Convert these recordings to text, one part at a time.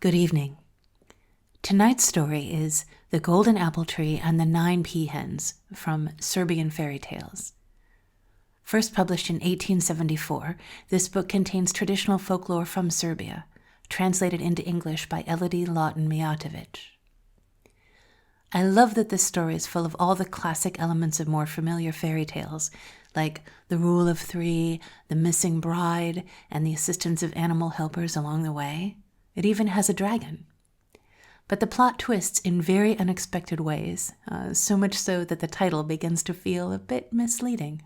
Good evening. Tonight's story is The Golden Apple Tree and the 9 Peahens from Serbian Fairy Tales. First published in 1874, this book contains traditional folklore from Serbia, translated into English by Elodie Lawton Mijatović. I love that this story is full of all the classic elements of more familiar fairy tales, like the rule of 3, the missing bride, and the assistance of animal helpers along the way. It even has a dragon. But the plot twists in very unexpected ways, so much so that the title begins to feel a bit misleading.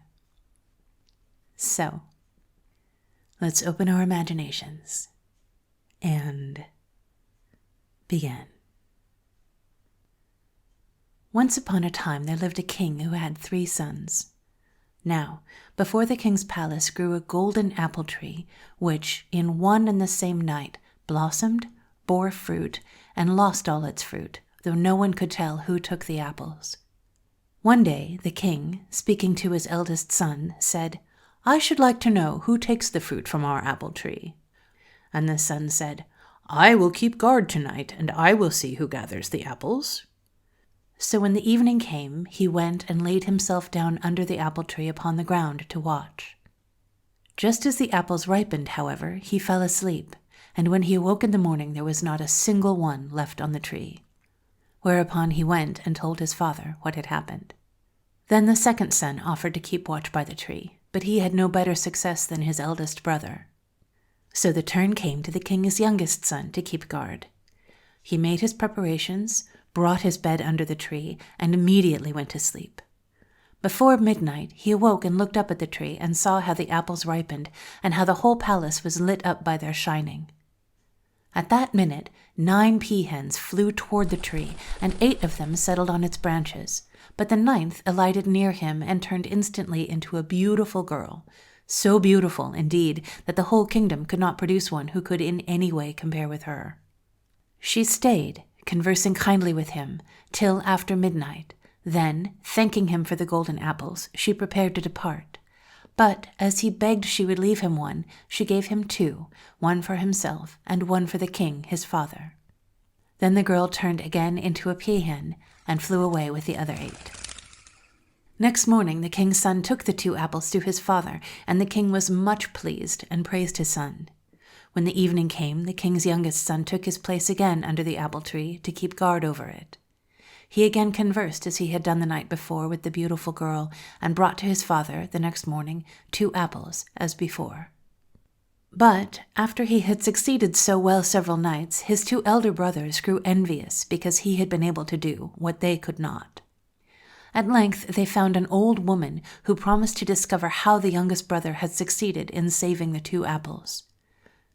So, let's open our imaginations and begin. Once upon a time there lived a king who had 3 sons. Now, before the king's palace grew a golden apple tree, which, in one and the same night, blossomed, bore fruit, and lost all its fruit, though no one could tell who took the apples. One day the king, speaking to his eldest son, said, "I should like to know who takes the fruit from our apple tree." And the son said, "I will keep guard tonight, and I will see who gathers the apples." So when the evening came, he went and laid himself down under the apple tree upon the ground to watch. Just as the apples ripened, however, he fell asleep, and when he awoke in the morning there was not a single one left on the tree. Whereupon he went and told his father what had happened. Then the second son offered to keep watch by the tree, but he had no better success than his eldest brother. So the turn came to the king's youngest son to keep guard. He made his preparations, brought his bed under the tree, and immediately went to sleep. Before midnight, he awoke and looked up at the tree and saw how the apples ripened and how the whole palace was lit up by their shining. At that minute, 9 peahens flew toward the tree, and 8 of them settled on its branches. But the 9th alighted near him and turned instantly into a beautiful girl, so beautiful, indeed, that the whole kingdom could not produce one who could in any way compare with her. She stayed, conversing kindly with him, till after midnight. Then, thanking him for the golden apples, she prepared to depart. But as he begged she would leave him one, she gave him 2, one for himself and one for the king, his father. Then the girl turned again into a peahen and flew away with the other 8. Next morning the king's son took the 2 apples to his father, and the king was much pleased and praised his son. When the evening came, the king's youngest son took his place again under the apple tree to keep guard over it. He again conversed as he had done the night before with the beautiful girl, and brought to his father the next morning 2 apples as before. But after he had succeeded so well several nights, his 2 elder brothers grew envious because he had been able to do what they could not. At length they found an old woman who promised to discover how the youngest brother had succeeded in saving the 2 apples.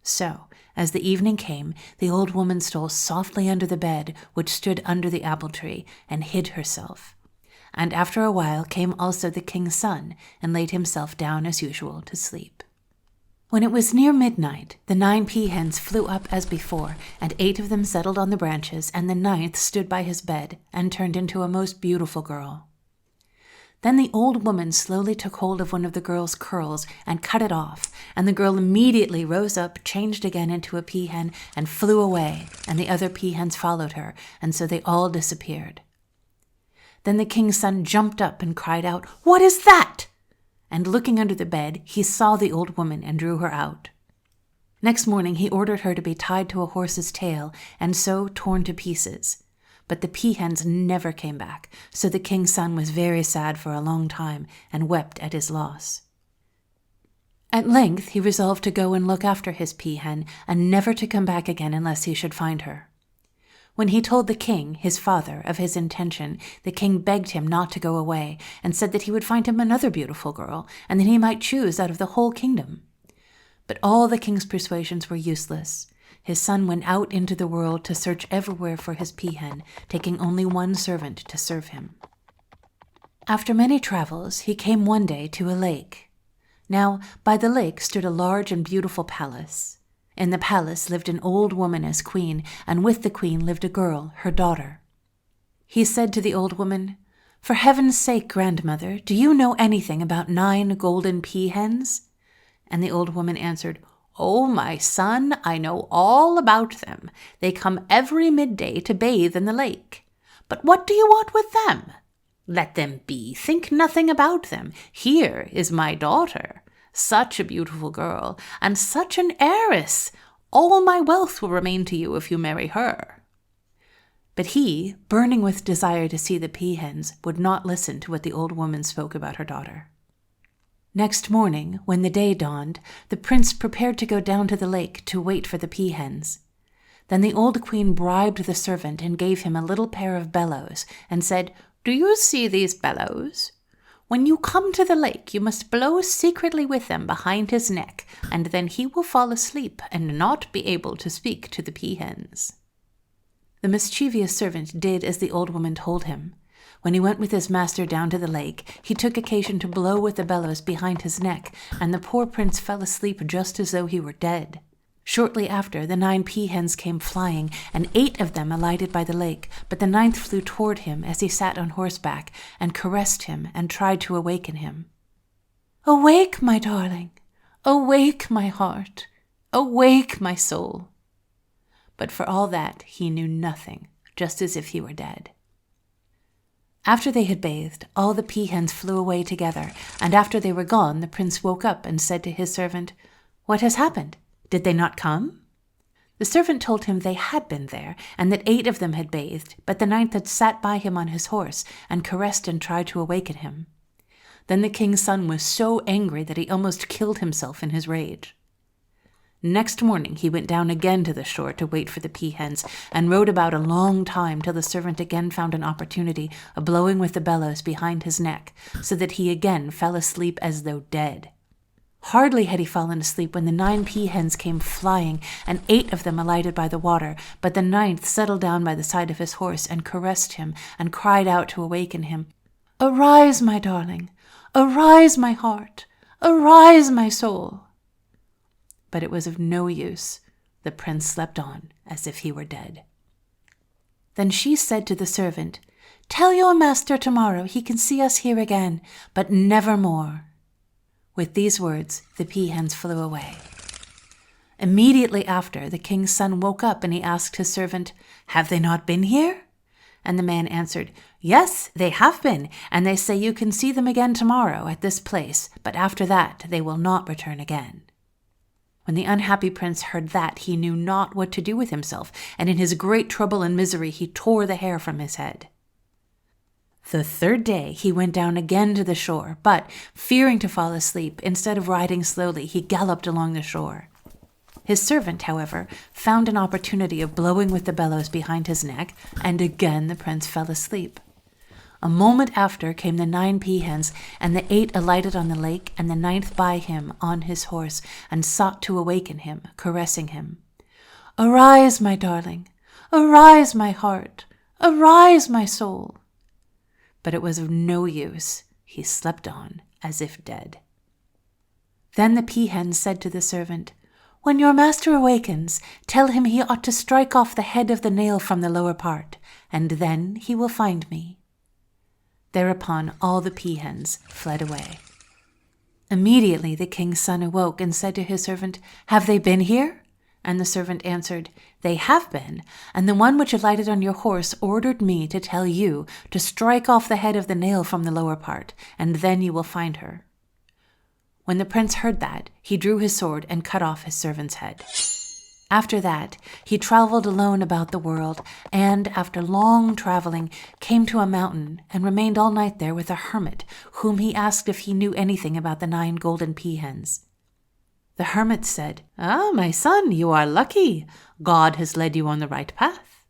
So, as the evening came, the old woman stole softly under the bed which stood under the apple tree and hid herself. And after a while came also the king's son and laid himself down as usual to sleep. When it was near midnight, the 9 peahens flew up as before, and 8 of them settled on the branches, and the 9th stood by his bed and turned into a most beautiful girl. Then the old woman slowly took hold of one of the girl's curls and cut it off, and the girl immediately rose up, changed again into a peahen, and flew away, and the other peahens followed her, and so they all disappeared. Then the king's son jumped up and cried out, "What is that?" And looking under the bed, he saw the old woman and drew her out. Next morning he ordered her to be tied to a horse's tail, and so torn to pieces. But the peahens never came back, so the king's son was very sad for a long time and wept at his loss. At length he resolved to go and look after his peahen, and never to come back again unless he should find her. When he told the king, his father, of his intention, the king begged him not to go away, and said that he would find him another beautiful girl, and that he might choose out of the whole kingdom. But all the king's persuasions were useless. His son went out into the world to search everywhere for his peahen, taking only one servant to serve him. After many travels, he came one day to a lake. Now, by the lake stood a large and beautiful palace. In the palace lived an old woman as queen, and with the queen lived a girl, her daughter. He said to the old woman, "For heaven's sake, grandmother, do you know anything about 9 golden peahens?" And the old woman answered, "Oh, my son, I know all about them. They come every midday to bathe in the lake. But what do you want with them? Let them be. Think nothing about them. Here is my daughter, such a beautiful girl, and such an heiress. All my wealth will remain to you if you marry her." But he, burning with desire to see the peahens, would not listen to what the old woman spoke about her daughter. Next morning, when the day dawned, the prince prepared to go down to the lake to wait for the peahens. Then the old queen bribed the servant and gave him a little pair of bellows and said, "Do you see these bellows? When you come to the lake, you must blow secretly with them behind his neck, and then he will fall asleep and not be able to speak to the peahens." The mischievous servant did as the old woman told him. When he went with his master down to the lake, he took occasion to blow with the bellows behind his neck, and the poor prince fell asleep just as though he were dead. Shortly after, the 9 peahens came flying, and 8 of them alighted by the lake, but the 9th flew toward him as he sat on horseback, and caressed him and tried to awaken him. "Awake, my darling! Awake, my heart! Awake, my soul!" But for all that, he knew nothing, just as if he were dead. After they had bathed, all the peahens flew away together, and after they were gone, the prince woke up and said to his servant, "What has happened? Did they not come?" The servant told him they had been there, and that 8 of them had bathed, but the 9th had sat by him on his horse, and caressed and tried to awaken him. Then the king's son was so angry that he almost killed himself in his rage. Next morning he went down again to the shore to wait for the peahens, and rode about a long time till the servant again found an opportunity of blowing with the bellows behind his neck, so that he again fell asleep as though dead. Hardly had he fallen asleep when the 9 peahens came flying, and 8 of them alighted by the water, but the 9th settled down by the side of his horse and caressed him and cried out to awaken him, "Arise, my darling! Arise, my heart! Arise, my soul!" But it was of no use. The prince slept on as if he were dead. Then she said to the servant, "Tell your master tomorrow he can see us here again, but never more." With these words, the peahens flew away. Immediately after, the king's son woke up and he asked his servant, "Have they not been here?" And the man answered, "Yes, they have been, and they say you can see them again tomorrow at this place, but after that they will not return again." When the unhappy prince heard that, he knew not what to do with himself, and in his great trouble and misery he tore the hair from his head. The 3rd day he went down again to the shore, but, fearing to fall asleep, instead of riding slowly, he galloped along the shore. His servant, however, found an opportunity of blowing with the bellows behind his neck, and again the prince fell asleep. A moment after came the 9 peahens, and the 8 alighted on the lake, and the 9th by him on his horse, and sought to awaken him, caressing him. "Arise, my darling! Arise, my heart! Arise, my soul!" But it was of no use. He slept on as if dead. Then the peahens said to the servant, "When your master awakens, tell him he ought to strike off the head of the nail from the lower part, and then he will find me." Thereupon all the peahens fled away. Immediately the king's son awoke and said to his servant, "Have they been here?" And the servant answered, "They have been, and the one which alighted on your horse ordered me to tell you to strike off the head of the nail from the lower part, and then you will find her." When the prince heard that, he drew his sword and cut off his servant's head. After that, he traveled alone about the world, and, after long traveling, came to a mountain and remained all night there with a hermit, whom he asked if he knew anything about the 9 golden peahens. The hermit said, "Ah, my son, you are lucky. God has led you on the right path.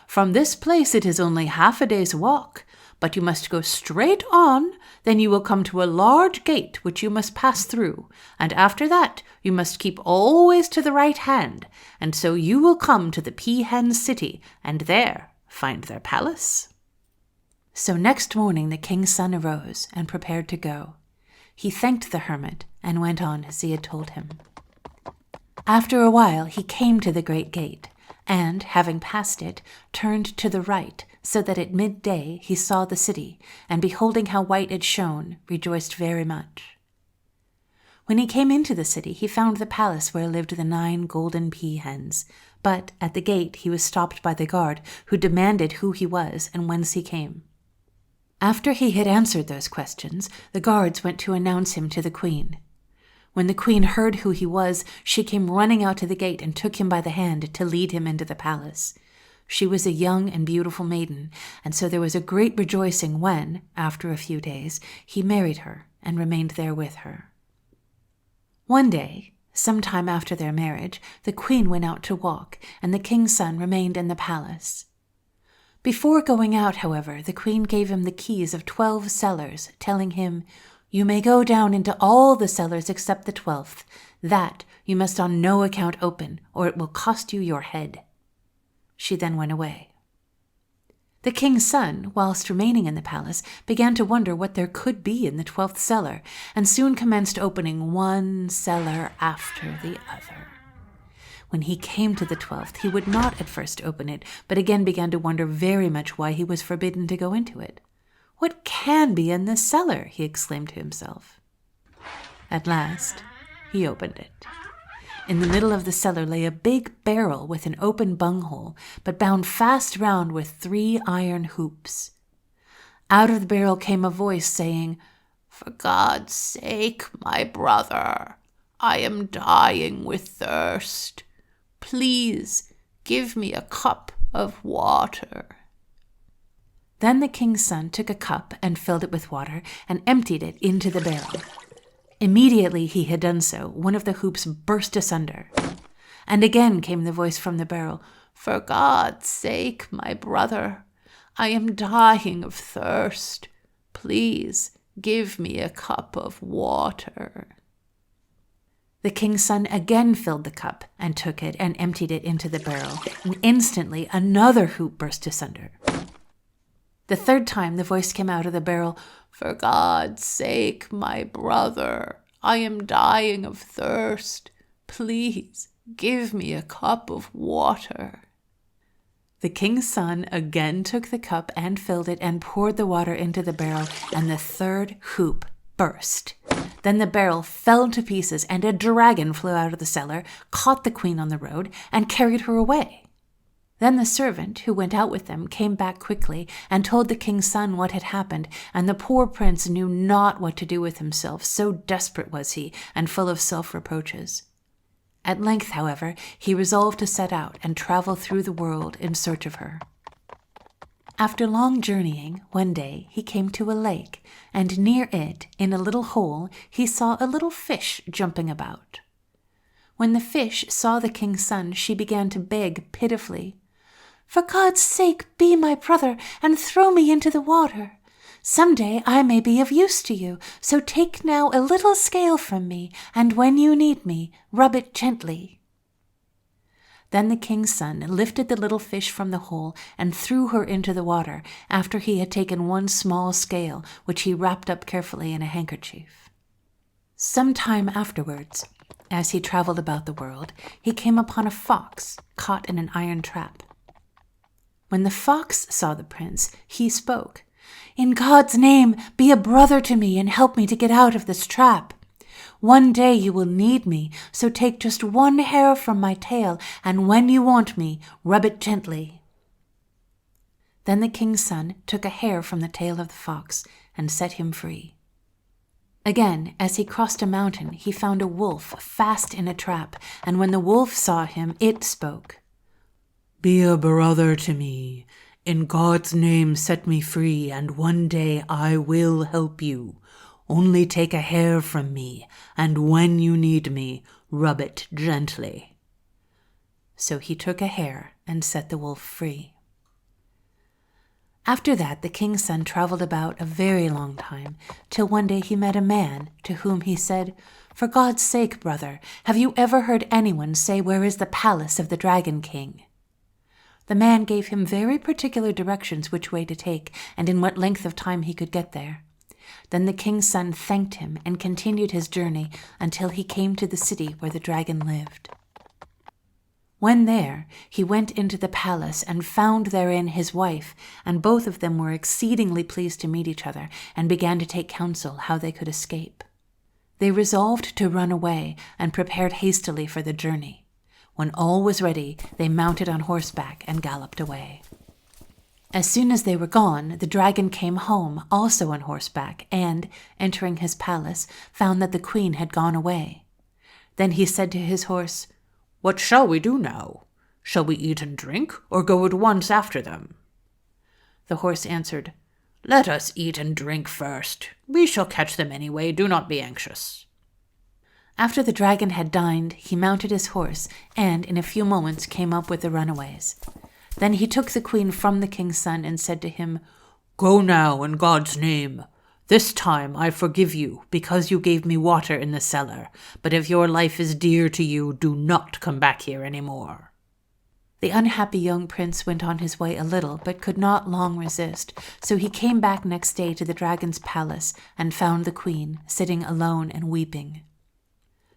From this place it is only half a day's walk, but you must go straight on, then you will come to a large gate which you must pass through, and after that you must keep always to the right hand, and so you will come to the Peahens' city, and there find their palace." So next morning the king's son arose and prepared to go. He thanked the hermit and went on as he had told him. After a while he came to the great gate, and, having passed it, turned to the right, so that at midday he saw the city, and beholding how white it shone, rejoiced very much. When he came into the city, he found the palace where lived the 9 golden peahens. But at the gate he was stopped by the guard, who demanded who he was and whence he came. After he had answered those questions, the guards went to announce him to the queen. When the queen heard who he was, she came running out to the gate and took him by the hand to lead him into the palace. She was a young and beautiful maiden, and so there was a great rejoicing when, after a few days, he married her and remained there with her. One day, some time after their marriage, the queen went out to walk, and the king's son remained in the palace. Before going out, however, the queen gave him the keys of 12 cellars, telling him, "You may go down into all the cellars except the 12th. That you must on no account open, or it will cost you your head." She then went away. The king's son, whilst remaining in the palace, began to wonder what there could be in the 12th cellar, and soon commenced opening one cellar after the other. When he came to the 12th, he would not at first open it, but again began to wonder very much why he was forbidden to go into it. "What can be in this cellar?" he exclaimed to himself. At last, he opened it. In the middle of the cellar lay a big barrel with an open bunghole, but bound fast round with 3 iron hoops. Out of the barrel came a voice saying, "For God's sake, my brother, I am dying with thirst. Please give me a cup of water." Then the king's son took a cup and filled it with water and emptied it into the barrel. Immediately he had done so, one of the hoops burst asunder. And again came the voice from the barrel, "For God's sake, my brother, I am dying of thirst. Please give me a cup of water." The king's son again filled the cup and took it and emptied it into the barrel, and instantly another hoop burst asunder. The third time the voice came out of the barrel, "For God's sake, my brother, I am dying of thirst. Please give me a cup of water." The king's son again took the cup and filled it and poured the water into the barrel, and the third hoop burst. Then the barrel fell to pieces, and a dragon flew out of the cellar, caught the queen on the road, and carried her away. Then the servant who went out with them came back quickly and told the king's son what had happened, and the poor prince knew not what to do with himself, so desperate was he and full of self-reproaches. At length, however, he resolved to set out and travel through the world in search of her. After long journeying, one day he came to a lake, and near it, in a little hole, he saw a little fish jumping about. When the fish saw the king's son, she began to beg pitifully, "For God's sake, be my brother, and throw me into the water. Some day I may be of use to you, so take now a little scale from me, and when you need me, rub it gently." Then the king's son lifted the little fish from the hole and threw her into the water, after he had taken one small scale, which he wrapped up carefully in a handkerchief. Some time afterwards, as he traveled about the world, he came upon a fox caught in an iron trap. When the fox saw the prince, he spoke, "In God's name, be a brother to me and help me to get out of this trap. One day you will need me, so take just one hair from my tail, and when you want me, rub it gently." Then the king's son took a hair from the tail of the fox and set him free. Again, as he crossed a mountain, he found a wolf fast in a trap, and when the wolf saw him, it spoke, "Be a brother to me. In God's name set me free, and one day I will help you. Only take a hair from me, and when you need me, rub it gently." So he took a hair and set the wolf free. After that, the king's son traveled about a very long time, till one day he met a man, to whom he said, "For God's sake, brother, have you ever heard anyone say where is the palace of the Dragon King?" The man gave him very particular directions which way to take, and in what length of time he could get there. Then the king's son thanked him and continued his journey until he came to the city where the dragon lived. When there, he went into the palace and found therein his wife, and both of them were exceedingly pleased to meet each other, and began to take counsel how they could escape. They resolved to run away and prepared hastily for the journey. When all was ready, they mounted on horseback and galloped away. As soon as they were gone, the dragon came home, also on horseback, and, entering his palace, found that the queen had gone away. Then he said to his horse, "What shall we do now? Shall we eat and drink, or go at once after them?" The horse answered, "Let us eat and drink first. We shall catch them anyway, do not be anxious." After the dragon had dined, he mounted his horse, and in a few moments came up with the runaways. Then he took the queen from the king's son and said to him, "Go now in God's name. This time I forgive you, because you gave me water in the cellar, but if your life is dear to you, do not come back here any more." The unhappy young prince went on his way a little, but could not long resist, so he came back next day to the dragon's palace and found the queen sitting alone and weeping.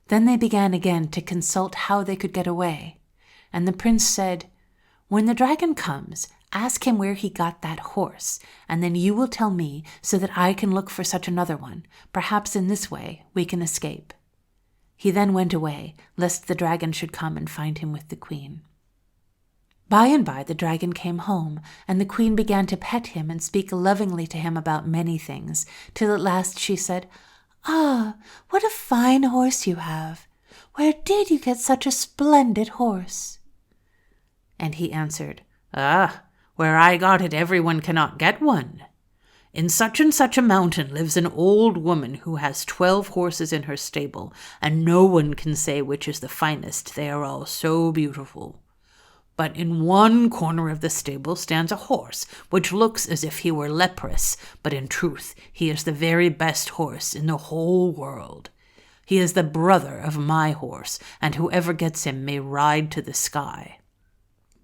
Then they began again to consult how they could get away, and the prince said, "When the dragon comes, ask him where he got that horse, and then you will tell me so that I can look for such another one. Perhaps in this way we can escape." He then went away, lest the dragon should come and find him with the queen. By and by the dragon came home, and the queen began to pet him and speak lovingly to him about many things, till at last she said, "Ah, what a fine horse you have! Where did you get such a splendid horse?" And he answered, "Ah, where I got it everyone cannot get one. In such and such a mountain lives an old woman who has 12 horses in her stable, and no one can say which is the finest, they are all so beautiful. But in one corner of the stable stands a horse, which looks as if he were leprous, but in truth he is the very best horse in the whole world. He is the brother of my horse, and whoever gets him may ride to the sky.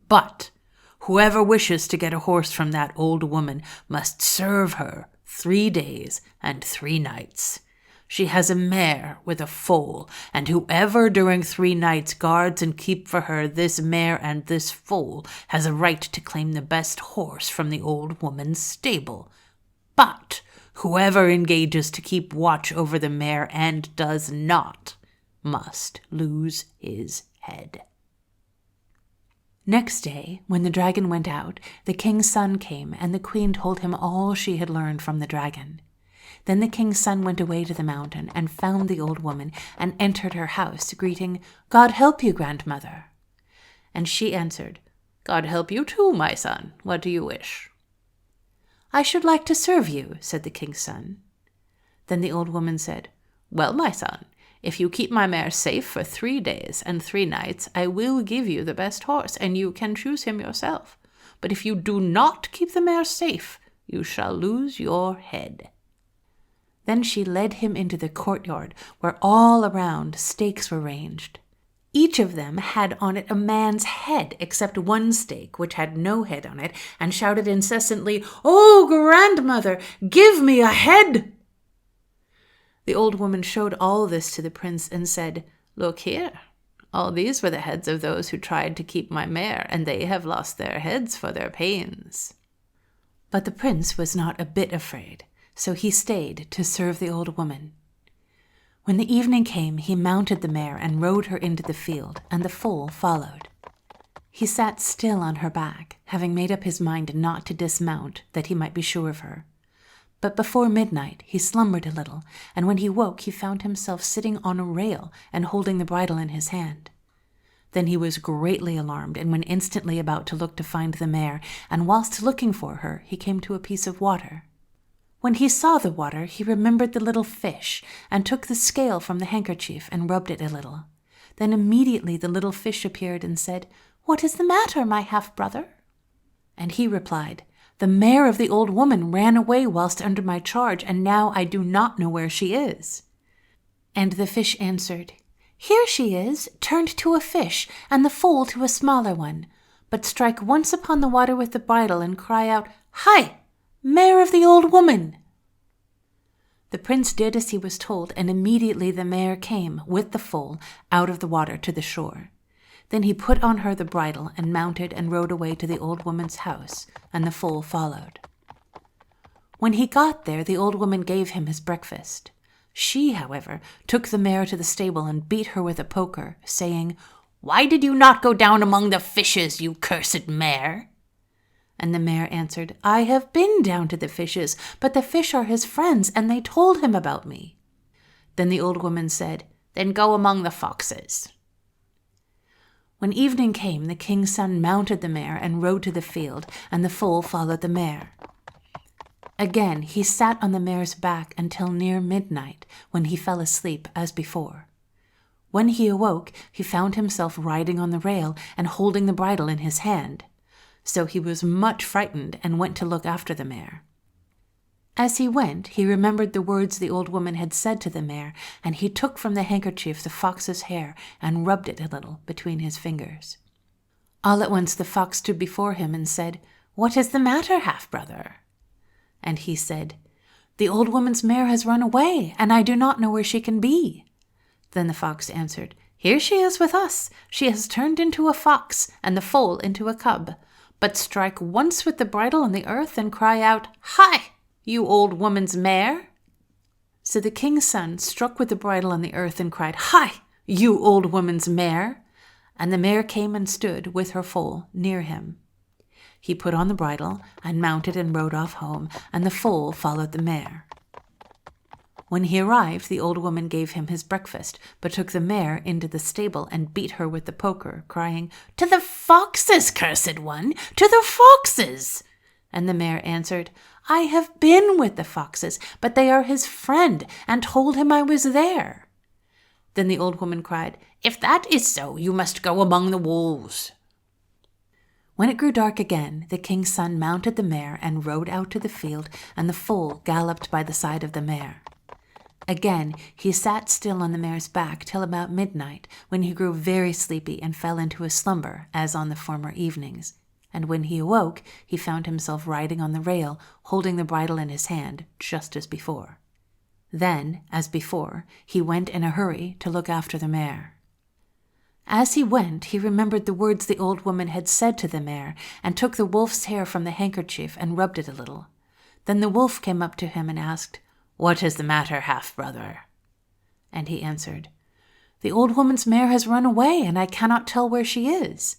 But whoever wishes to get a horse from that old woman must serve her 3 days and 3 nights. She has a mare with a foal, and whoever during 3 nights guards and keep for her this mare and this foal has a right to claim the best horse from the old woman's stable. But whoever engages to keep watch over the mare and does not must lose his head." Next day, when the dragon went out, the king's son came, and the queen told him all she had learned from the dragon. Then the king's son went away to the mountain and found the old woman and entered her house, greeting, "God help you, grandmother." And she answered, "God help you too, my son. What do you wish?" "I should like to serve you," said the king's son. Then the old woman said, "Well, my son, if you keep my mare safe for 3 days and 3 nights, I will give you the best horse, and you can choose him yourself. But if you do not keep the mare safe, you shall lose your head." Then she led him into the courtyard, where all around stakes were ranged. Each of them had on it a man's head, except one stake, which had no head on it, and shouted incessantly, "Oh, grandmother, give me a head!" The old woman showed all this to the prince and said, "Look here, all these were the heads of those who tried to keep my mare, and they have lost their heads for their pains." But the prince was not a bit afraid, so he stayed to serve the old woman. When the evening came, he mounted the mare and rode her into the field, and the foal followed. He sat still on her back, having made up his mind not to dismount, that he might be sure of her. But before midnight he slumbered a little, and when he woke he found himself sitting on a rail and holding the bridle in his hand. Then he was greatly alarmed, and went instantly about to look to find the mare, and whilst looking for her he came to a piece of water. When he saw the water, he remembered the little fish, and took the scale from the handkerchief and rubbed it a little. Then immediately the little fish appeared and said, "What is the matter, my half-brother?" And he replied, "The mare of the old woman ran away whilst under my charge, and now I do not know where she is." And the fish answered, "Here she is, turned to a fish, and the foal to a smaller one. But strike once upon the water with the bridle, and cry out, 'Hi! Mare of the old woman!'" The prince did as he was told, and immediately the mare came, with the foal, out of the water to the shore. Then he put on her the bridle, and mounted and rode away to the old woman's house, and the foal followed. When he got there, the old woman gave him his breakfast. She, however, took the mare to the stable and beat her with a poker, saying, "Why did you not go down among the fishes, you cursed mare?" And the mare answered, "I have been down to the fishes, but the fish are his friends, and they told him about me." Then the old woman said, "Then go among the foxes." When evening came, the king's son mounted the mare and rode to the field, and the foal followed the mare. Again he sat on the mare's back until near midnight, when he fell asleep as before. When he awoke, he found himself riding on the rail and holding the bridle in his hand. So he was much frightened and went to look after the mare. As he went, he remembered the words the old woman had said to the mare, and he took from the handkerchief the fox's hair and rubbed it a little between his fingers. All at once the fox stood before him and said, "What is the matter, half-brother?" And he said, "The old woman's mare has run away, and I do not know where she can be." Then the fox answered, "Here she is with us. She has turned into a fox, and the foal into a cub. But strike once with the bridle on the earth and cry out, 'Hi, you old woman's mare!'" So the king's son struck with the bridle on the earth and cried, "Hi, you old woman's mare!" And the mare came and stood with her foal near him. He put on the bridle and mounted and rode off home, and the foal followed the mare. When he arrived, the old woman gave him his breakfast, but took the mare into the stable and beat her with the poker, crying, "To the foxes, cursed one! To the foxes!" And the mare answered, "I have been with the foxes, but they are his friend, and told him I was there." Then the old woman cried, "If that is so, you must go among the wolves." When it grew dark again, the king's son mounted the mare and rode out to the field, and the foal galloped by the side of the mare. Again he sat still on the mare's back till about midnight, when he grew very sleepy and fell into a slumber, as on the former evenings. And when he awoke, he found himself riding on the rail, holding the bridle in his hand, just as before. Then, as before, he went in a hurry to look after the mare. As he went, he remembered the words the old woman had said to the mare, and took the wolf's hair from the handkerchief and rubbed it a little. Then the wolf came up to him and asked, "What is the matter, half-brother?" And he answered, "The old woman's mare has run away, and I cannot tell where she is."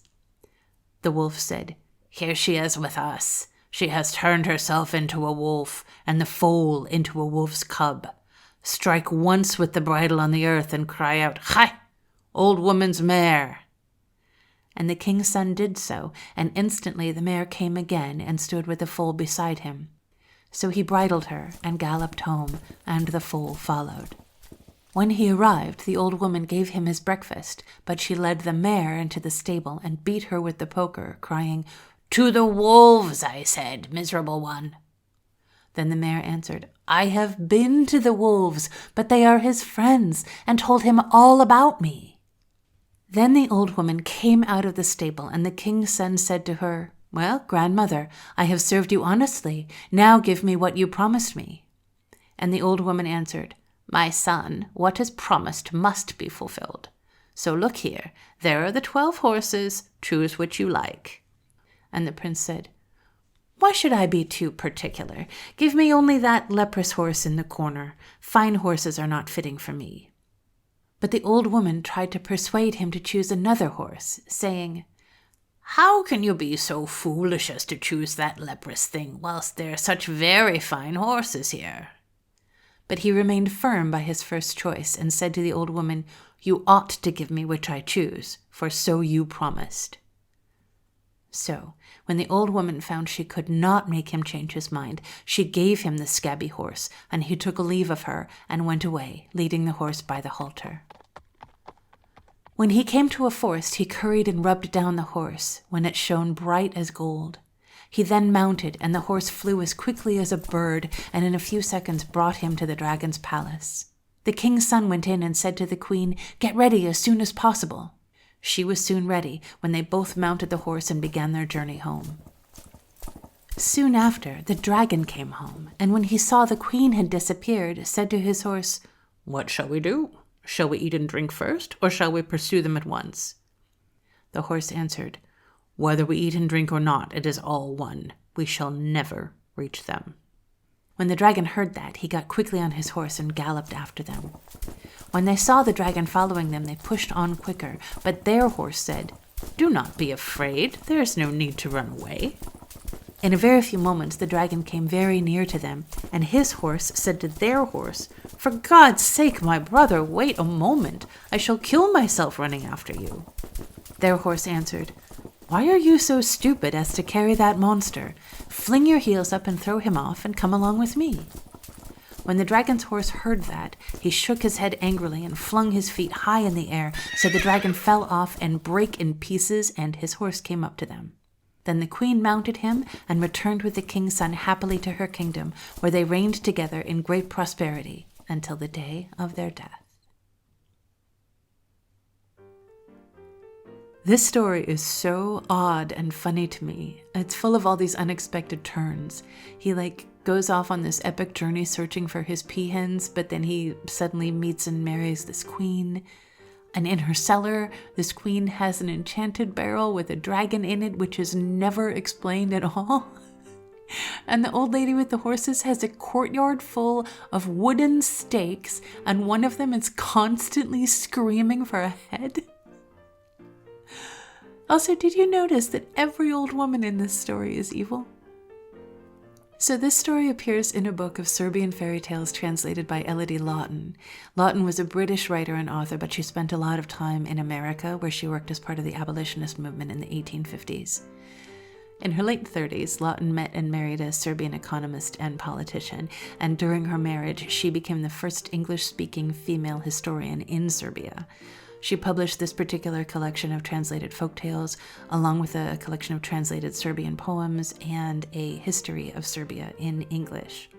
The wolf said, "Here she is with us. She has turned herself into a wolf, and the foal into a wolf's cub. Strike once with the bridle on the earth and cry out, 'Hi, old woman's mare!'" And the king's son did so, and instantly the mare came again and stood with the foal beside him. So he bridled her and galloped home, and the foal followed. When he arrived, the old woman gave him his breakfast, but she led the mare into the stable and beat her with the poker, crying, "To the wolves, I said, miserable one." Then the mare answered, "I have been to the wolves, but they are his friends, and told him all about me." Then the old woman came out of the stable, and the king's son said to her, "Well, grandmother, I have served you honestly. Now give me what you promised me." And the old woman answered, "My son, what is promised must be fulfilled. So look here, there are the 12 horses. Choose which you like." And the prince said, "Why should I be too particular? Give me only that leprous horse in the corner. Fine horses are not fitting for me." But the old woman tried to persuade him to choose another horse, saying, "How can you be so foolish as to choose that leprous thing, whilst there are such very fine horses here?" But he remained firm by his first choice, and said to the old woman, "You ought to give me which I choose, for so you promised." So, when the old woman found she could not make him change his mind, she gave him the scabby horse, and he took leave of her and went away, leading the horse by the halter. When he came to a forest, he curried and rubbed down the horse, when it shone bright as gold. He then mounted, and the horse flew as quickly as a bird, and in a few seconds brought him to the dragon's palace. The king's son went in and said to the queen, "Get ready as soon as possible." She was soon ready, when they both mounted the horse and began their journey home. Soon after, the dragon came home, and when he saw the queen had disappeared, said to his horse, "What shall we do? Shall we eat and drink first, or shall we pursue them at once?" The horse answered, "Whether we eat and drink or not, it is all one. We shall never reach them." When the dragon heard that, he got quickly on his horse and galloped after them. When they saw the dragon following them, they pushed on quicker, but their horse said, "Do not be afraid. There is no need to run away." In a very few moments, the dragon came very near to them, and his horse said to their horse, "For God's sake, my brother, wait a moment. I shall kill myself running after you." Their horse answered, "Why are you so stupid as to carry that monster? Fling your heels up and throw him off and come along with me." When the dragon's horse heard that, he shook his head angrily and flung his feet high in the air, so the dragon fell off and brake in pieces, and his horse came up to them. Then the queen mounted him and returned with the king's son happily to her kingdom, where they reigned together in great prosperity until the day of their death. This story is so odd and funny to me. It's full of all these unexpected turns. He goes off on this epic journey searching for his peahens, but then he suddenly meets and marries this queen. And in her cellar, this queen has an enchanted barrel with a dragon in it, which is never explained at all. And the old lady with the horses has a courtyard full of wooden stakes, and one of them is constantly screaming for a head. Also, did you notice that every old woman in this story is evil? So this story appears in a book of Serbian fairy tales translated by Elodie Lawton. Lawton was a British writer and author, but she spent a lot of time in America, where she worked as part of the abolitionist movement in the 1850s. In her late 30s, Lawton met and married a Serbian economist and politician, and during her marriage, she became the first English-speaking female historian in Serbia. She published this particular collection of translated folktales, along with a collection of translated Serbian poems and a history of Serbia in English.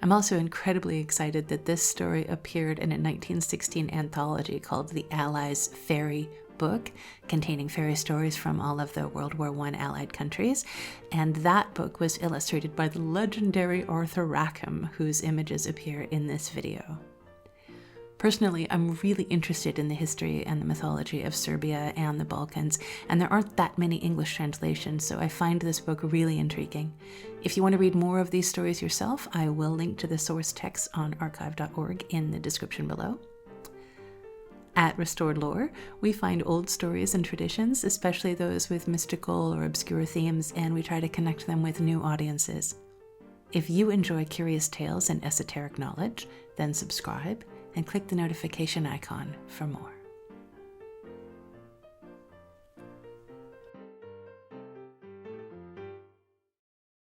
I'm also incredibly excited that this story appeared in a 1916 anthology called The Allies' Fairy Book, containing fairy stories from all of the World War I Allied countries, and that book was illustrated by the legendary Arthur Rackham, whose images appear in this video. Personally, I'm really interested in the history and the mythology of Serbia and the Balkans, and there aren't that many English translations, so I find this book really intriguing. If you want to read more of these stories yourself, I will link to the source text on archive.org in the description below. At Restored Lore, we find old stories and traditions, especially those with mystical or obscure themes, and we try to connect them with new audiences. If you enjoy curious tales and esoteric knowledge, then subscribe and click the notification icon for more.